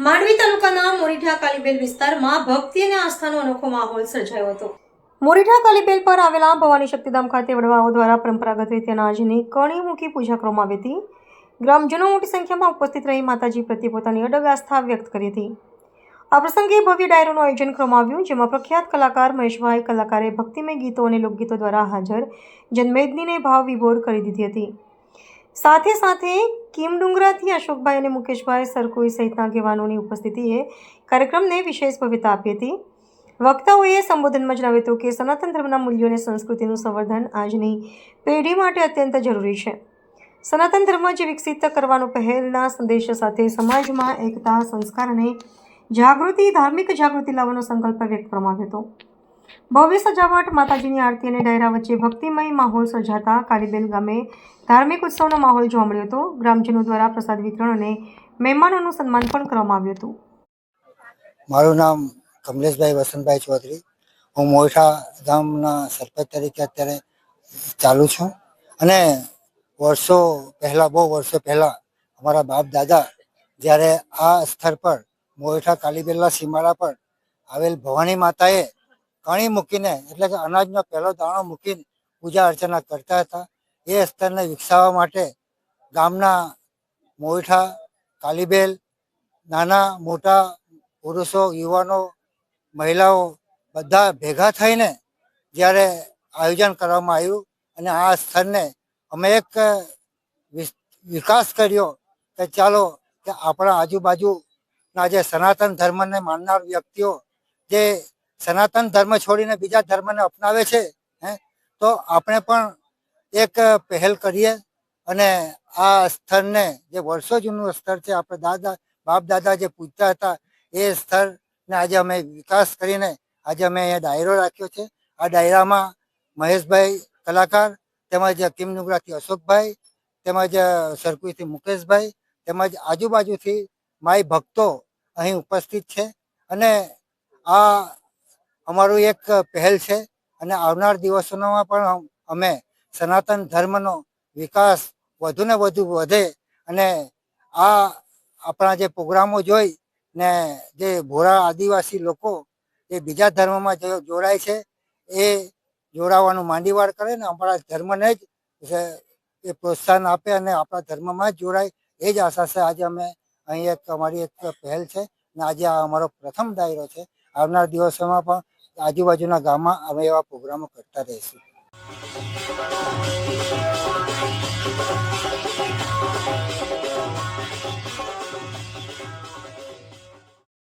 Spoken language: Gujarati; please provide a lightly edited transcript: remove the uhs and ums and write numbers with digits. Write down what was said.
માંડવી તાલુકાના મોરીઠા કાલીબેલ વિસ્તારમાં ભક્તિ અને આસ્થાનો અનોખો માહોલ સર્જાયો હતો। મોરીઠા કાલીબેલ પર આવેલા ભવાની શક્તિધામ ખાતે વડવાઓ દ્વારા પરંપરાગત રીતે અનાજની કણી મૂકી પૂજા કરવામાં આવી હતી। ગ્રામજનો મોટી સંખ્યામાં ઉપસ્થિત રહી માતાજી પ્રત્યે પોતાની અડગ આસ્થા વ્યક્ત કરી હતી। આ પ્રસંગે ભવ્ય ડાયરોનું આયોજન કરવામાં આવ્યું, જેમાં પ્રખ્યાત કલાકાર મહેશભાઈ કલાકારે ભક્તિમય ગીતો અને લોકગીતો દ્વારા હાજર જનમેદનીને ભાવ વિભોર કરી દીધી હતી। સાથે સાથે કિમ ડુંગરાથી અશોકભાઈ અને મુકેશભાઈ સરકોઈ સહિતના આગેવાનોની ઉપસ્થિતિએ કાર્યક્રમને વિશેષ ભવ્યતા આપી હતી। વક્તાઓએ સંબોધનમાં જણાવ્યું હતું કે સનાતન ધર્મના મૂલ્યો અને સંસ્કૃતિનું સંવર્ધન આજની પેઢી માટે અત્યંત જરૂરી છે। સનાતન ધર્મ જે વિકસિત કરવાનો પહેલના સંદેશ સાથે સમાજમાં એકતા, સંસ્કાર અને જાગૃતિ, ધાર્મિક જાગૃતિ લાવવાનો સંકલ્પ વ્યક્ત કરવામાં આવ્યો હતો। ભવ્ય સજાવટ, માતાજીની આરતી અને ડાયરા વચ્ચે ભક્તિમય માહોલ સર્જાતા કાલીબેલ ગામે ધાર્મિક ઉત્સવનો માહોલ જોવા મળ્યો હતો। ગ્રામજનો દ્વારા પ્રસાદ વિતરણ અને મહેમાનોનું સન્માન પણ કરવામાં આવ્યું હતું। મારું નામ કમલેશભાઈ વસંતભાઈ ચૌધરી, હું મોરીઠા ગામના સરપંચ તરીકે અત્યારે ચાલુ છું અને બહુ વર્ષો પહેલા અમારા બાપ દાદા જ્યારે આ સ્થળ પર મોરીઠા કાલીબેલના સીમાડા પર આવેલ ભવાની માતાએ કણી મૂકીને એટલે કે અનાજનો પહેલો દાણો મૂકીને પૂજા અર્ચના કરતા હતા। એ સ્થળને વિકસાવવા માટે ગામના મોરીઠા કાલીબેલ નાના મોટા પુરુષો, યુવાનો, મહિલાઓ બધા ભેગા થઈને જ્યારે આયોજન કરવામાં આવ્યું અને આ સ્થળને અમે એક વિકાસ કર્યો કે ચાલો કે આપણા આજુબાજુના જે સનાતન ધર્મને માનનાર વ્યક્તિઓ જે સનાતન ધર્મ છોડીને બીજા ધર્મને અપનાવે છે, તો આપણે પણ એક પહેલ કરીએ અને આ સ્થળને જે વર્ષો જૂનું સ્થળ છે, આપણે બાપ દાદા જે પૂજતા હતા એ સ્થળને આજે અમે વિકાસ કરીને આજે અમે અહીંયા ડાયરો રાખ્યો છે। આ ડાયરામાં મહેશભાઈ કલાકાર તેમજ કિમ ડુંગરાથી અશોકભાઈ તેમજ સરકુઈથી મુકેશભાઈ તેમજ આજુબાજુથી માઈ ભક્તો અહીં ઉપસ્થિત છે અને આ અમારું એક પહેલ છે અને આવનાર દિવસોમાં પણ અમે સનાતન ધર્મનો વિકાસ વધુ ને વધુ વધે અને આ આપણા જે પ્રોગ્રામો જોઈ ને જે ભોળા આદિવાસી લોકો એ બીજા ધર્મમાં જોડાય છે એ જોડાવાનું માંડીવાર કરે ને આપણા ધર્મને જ એ પ્રોત્સાહન આપે અને આપણા ધર્મમાં જ જોડાય, એ જ આશા છે। આજે અમે અહીં અમારી એક પહેલ છે ને આજે આ અમારો પ્રથમ ડાયરો છે। આવનાર દિવસોમાં પણ આજુબાજુના ગામમાં અમે એવા પ્રોગ્રામો કરતા રહીશું।